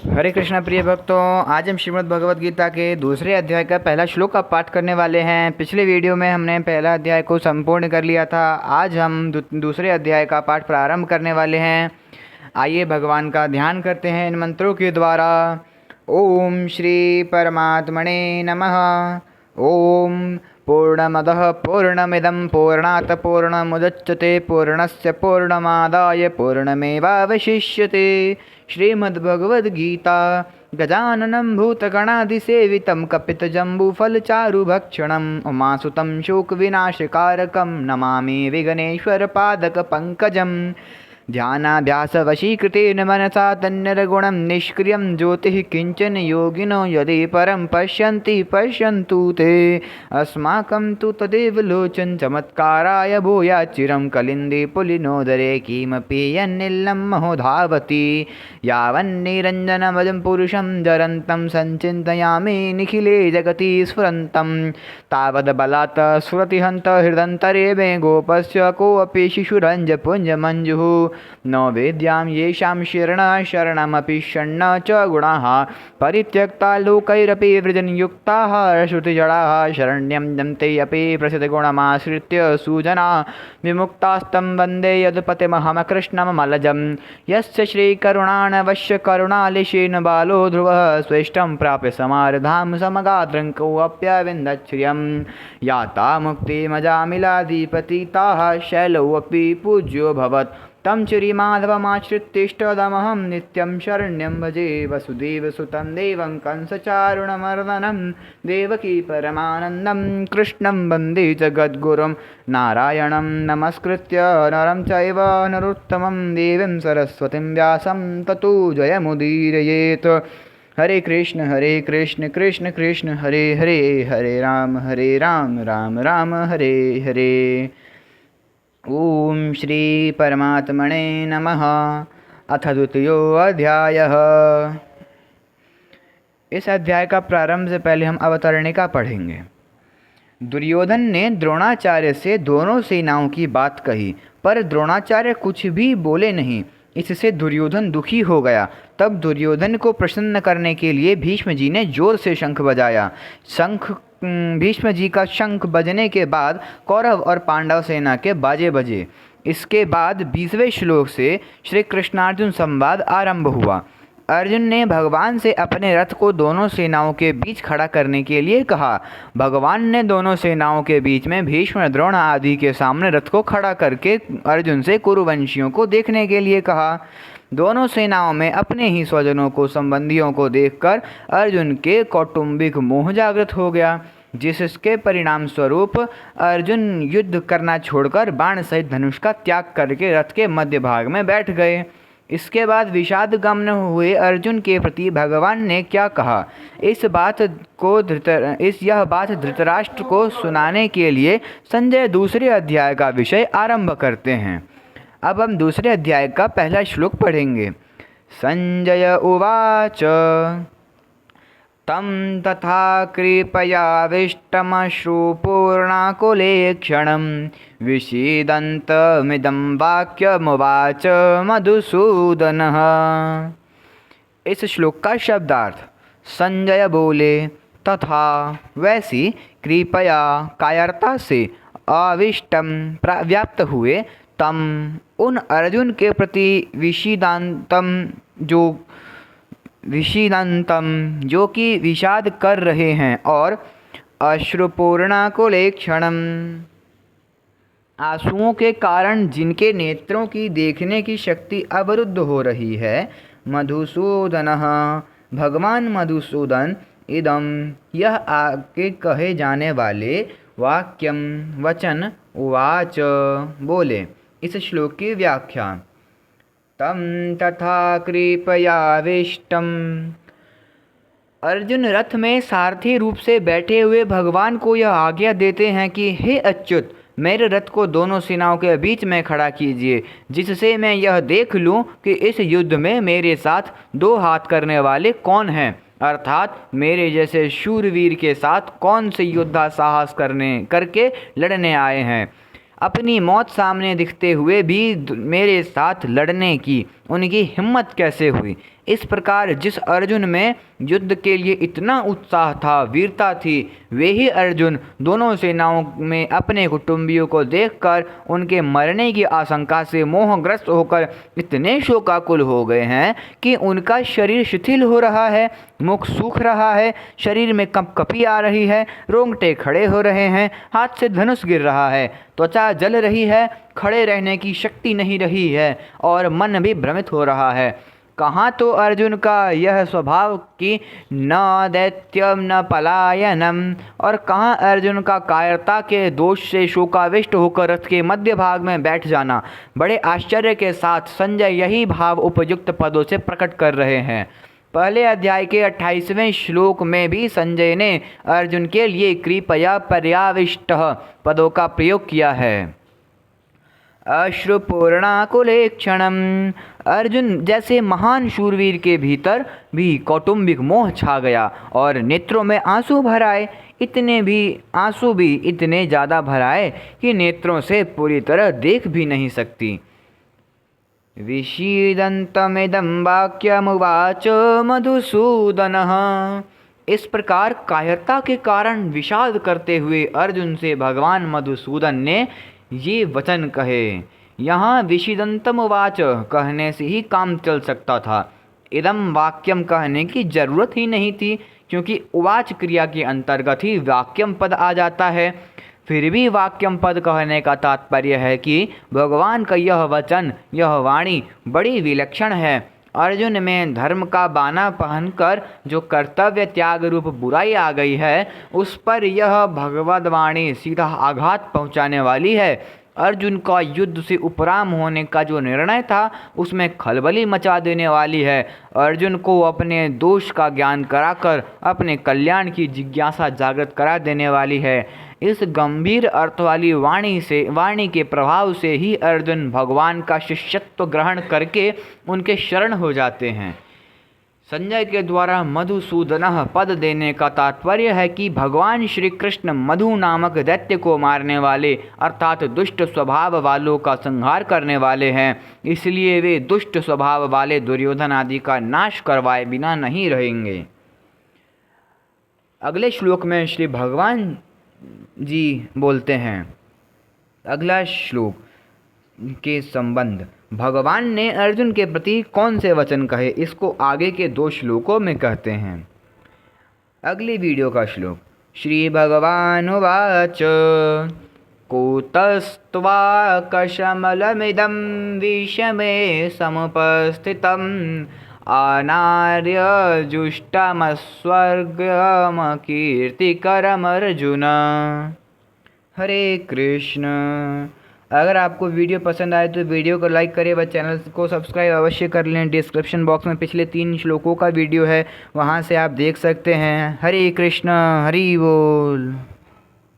हरे कृष्णा प्रिय भक्तों, आज हम श्रीमद् भगवद गीता के दूसरे अध्याय का पहला श्लोक का पाठ करने वाले हैं। पिछले वीडियो में हमने पहला अध्याय को संपूर्ण कर लिया था। आज हम दूसरे अध्याय का पाठ प्रारंभ करने वाले हैं। आइए भगवान का ध्यान करते हैं इन मंत्रों के द्वारा। ओम श्री परमात्मने नमः। ओम पूर्णमदः पूर्णमिदं पूर्णात् पूर्णमुदच्यते पूर्णस्य पूर्णमादाय पूर्णमेवावशिष्यते। श्रीमद्भगवद्गीता गजाननं भूतगणाधिसेवितं कपितजम्बूफलचारुभक्षणम् उमासुतं शोकविनाशकारकं नमामि विघ्नेश्वरपादकपङ्कजम्। ध्यानाभ्यासवशीकृतेन मनसा तन्निर्गुणं निष्क्रियं ज्योतिः किञ्चन योगिनो यदि परं पश्यन्ति पश्यन्तु ते। अस्माकं तु तदेव लोचन चमत्काराय भूयाच्चिरं कलिन्दे पुलिनोदरे किमपि यन्निलं महो धावति। यावन्निरञ्जनमजं पुरुषं जरन्तं संचिन्तयामि निखिले जगति स्फुरन्तं तावद्बलात् स्फुरति हन्त हृदन्तरे मे गोपस्य कोऽपि शिशुरञ्जपुञ्जमञ्जुः। न वेद्यां येषां शरणमपि षण्ण च गुणाः परित्यक्ता लोकैरपि वृजनयुक्ताः श्रुतिजडाः शरण्यं दन्ते अपि प्रसिद्धगुणमाश्रित्य सुजना विमुक्तास्तं वन्दे यदुपतिमहमकृष्णमलजं। यस्य श्रीकरुणानवश्य करुणालिशेन बालो ध्रुवः स्वेष्टं प्राप्य समारधाम समगाद्रङ्कोऽप्यविन्दच्छ्रियं। याता मुक्तिमजामिलाधिपतिताः शैलोऽपि पूज्यो भवत् तं श्रीमाधवमाश्रित्यष्टदमहं नित्यं शरण्यं भजे। वसुदेवसुतं देवं कंसचारुणमर्दनं देवकी परमानन्दं कृष्णं वन्दे जगद्गुरुं। नारायणं नमस्कृत्य नरं चैव नरोत्तमं देवीं सरस्वतीं व्यासं ततो जयमुदीरयेत्। हरे कृष्ण कृष्ण कृष्ण हरे हरे, हरे राम राम राम हरे हरे। ओम श्री परमात्मने नमः। अथ द्वितीयोऽध्यायः। इस अध्याय का प्रारंभ से पहले हम अवतरणिका पढ़ेंगे। दुर्योधन ने द्रोणाचार्य से दोनों सेनाओं की बात कही, पर द्रोणाचार्य कुछ भी बोले नहीं। इससे दुर्योधन दुखी हो गया। तब दुर्योधन को प्रसन्न करने के लिए भीष्म जी ने जोर से शंख बजाया। भीष्म जी का शंख बजने के बाद कौरव और पांडव सेना के बाजे बजे। इसके बाद 20वें श्लोक से श्री कृष्णार्जुन संवाद आरंभ हुआ। अर्जुन ने भगवान से अपने रथ को दोनों सेनाओं के बीच खड़ा करने के लिए कहा। भगवान ने दोनों सेनाओं के बीच में भीष्म द्रोण आदि के सामने रथ को खड़ा करके अर्जुन से कुरुवंशियों को देखने के लिए कहा। दोनों सेनाओं में अपने ही स्वजनों को संबंधियों को देखकर अर्जुन के कौटुंबिक मोह जागृत हो गया, जिसके परिणाम स्वरूप अर्जुन युद्ध करना छोड़कर बाण सहित धनुष का त्याग करके रथ के मध्य भाग में बैठ गए। इसके बाद विषाद गमन हुए अर्जुन के प्रति भगवान ने क्या कहा, यह बात धृतराष्ट्र को सुनाने के लिए संजय दूसरे अध्याय का विषय आरंभ करते हैं। अब हम दूसरे अध्याय का पहला श्लोक पढ़ेंगे। संजय उवाच तं तथा कृपयाविष्टमश्रुपूर्णाकुलेक्षणं विषीदन्तमिदं वाक्यमुवाच मधुसूदनः। इस श्लोक का शब्दार्थ। संजय बोले तथा वैसी, कृपया कायरता से, आविष्टम व्याप्त हुए, तम उन अर्जुन के प्रति, विषीदंतम जो कि विषाद कर रहे हैं, और अश्रुपूर्णाकुलेक्षणम आंसुओं के कारण जिनके नेत्रों की देखने की शक्ति अवरुद्ध हो रही है। मधुसूदनः भगवान मधुसूदन, इदम यह आगे कहे जाने वाले, वाक्यम वचन, उवाच बोले। इस श्लोक की व्याख्या। तम तथा कृपयाविष्टम। अर्जुन रथ में सारथी रूप से बैठे हुए भगवान को यह आज्ञा देते हैं कि हे अच्युत, मेरे रथ को दोनों सेनाओं के बीच में खड़ा कीजिए, जिससे मैं यह देख लूं कि इस युद्ध में मेरे साथ दो हाथ करने वाले कौन हैं, अर्थात मेरे जैसे शूरवीर के साथ कौन से योद्धा साहस करके लड़ने आए हैं। अपनी मौत सामने दिखते हुए भी मेरे साथ लड़ने की उनकी हिम्मत कैसे हुई। इस प्रकार जिस अर्जुन में युद्ध के लिए इतना उत्साह था, वीरता थी, वे ही अर्जुन दोनों सेनाओं में अपने कुटुंबियों को देखकर उनके मरने की आशंका से मोहग्रस्त होकर इतने शोकाकुल हो गए हैं कि उनका शरीर शिथिल हो रहा है, मुख सूख रहा है, शरीर में कंपकपी आ रही है, रोंगटे खड़े हो रहे हैं, हाथ से धनुष गिर रहा है, त्वचा जल रही है, खड़े रहने की शक्ति नहीं रही है और मन भी भ्रमित हो रहा है। कहाँ तो अर्जुन का यह स्वभाव कि न दैत्यम न पलायनम, और कहाँ अर्जुन का कायरता के दोष से शोकाविष्ट होकर रथ के मध्य भाग में बैठ जाना। बड़े आश्चर्य के साथ संजय यही भाव उपयुक्त पदों से प्रकट कर रहे हैं। पहले अध्याय के 28वें श्लोक में भी संजय ने अर्जुन के लिए कृपया पर्याविष्ट पदों का प्रयोग किया है। अश्रुपूर्णाकुले क्षणम, अर्जुन जैसे महान शूरवीर के भीतर भी कौटुंबिक मोह छा गया और नेत्रों में आंसू भर आए। आंसू भी इतने ज़्यादा भर आए कि नेत्रों से पूरी तरह देख भी नहीं सकती। विषीदन्तमिदं वाक्यमुवाच मधुसूदनः, इस प्रकार कायरता के कारण विषाद करते हुए अर्जुन से भगवान मधुसूदन ने ये वचन कहे। यहाँ विषीदंतम उवाच कहने से ही काम चल सकता था, इदम वाक्यम कहने की जरूरत ही नहीं थी, क्योंकि उवाच क्रिया के अंतर्गत ही वाक्यम पद आ जाता है। फिर भी वाक्यम पद कहने का तात्पर्य है कि भगवान का यह वचन, यह वाणी बड़ी विलक्षण है। अर्जुन में धर्म का बाना पहनकर जो कर्तव्य त्याग रूप बुराई आ गई है, उस पर यह भगवद वाणी सीधा आघात पहुंचाने वाली है। अर्जुन का युद्ध से उपराम होने का जो निर्णय था, उसमें खलबली मचा देने वाली है। अर्जुन को अपने दोष का ज्ञान कराकर अपने कल्याण की जिज्ञासा जागृत करा देने वाली है। इस गंभीर अर्थ वाली वाणी के प्रभाव से ही अर्जुन भगवान का शिष्यत्व ग्रहण करके उनके शरण हो जाते हैं। संजय के द्वारा मधुसूदनः पद देने का तात्पर्य है कि भगवान श्री कृष्ण मधु नामक दैत्य को मारने वाले अर्थात दुष्ट स्वभाव वालों का संहार करने वाले हैं। इसलिए वे दुष्ट स्वभाव वाले दुर्योधन आदि का नाश करवाए बिना नहीं रहेंगे। अगले श्लोक में श्री भगवान जी बोलते हैं, अगला श्लोक के संबंध भगवान ने अर्जुन के प्रति कौन से वचन कहे, इसको आगे के 2 श्लोकों में कहते हैं। अगली वीडियो का श्लोक, श्री भगवान उवाच कूतस्त्वा कशमलमिदं विषमे समुपस्थितम् अनार्य जुष्टमस्वर्गमकीर्तिकरमर्जुन। हरे कृष्ण। अगर आपको वीडियो पसंद आए तो वीडियो को लाइक करें व चैनल को सब्सक्राइब अवश्य कर लें। डिस्क्रिप्शन बॉक्स में पिछले 3 श्लोकों का वीडियो है, वहां से आप देख सकते हैं। हरे कृष्ण, हरि बोल।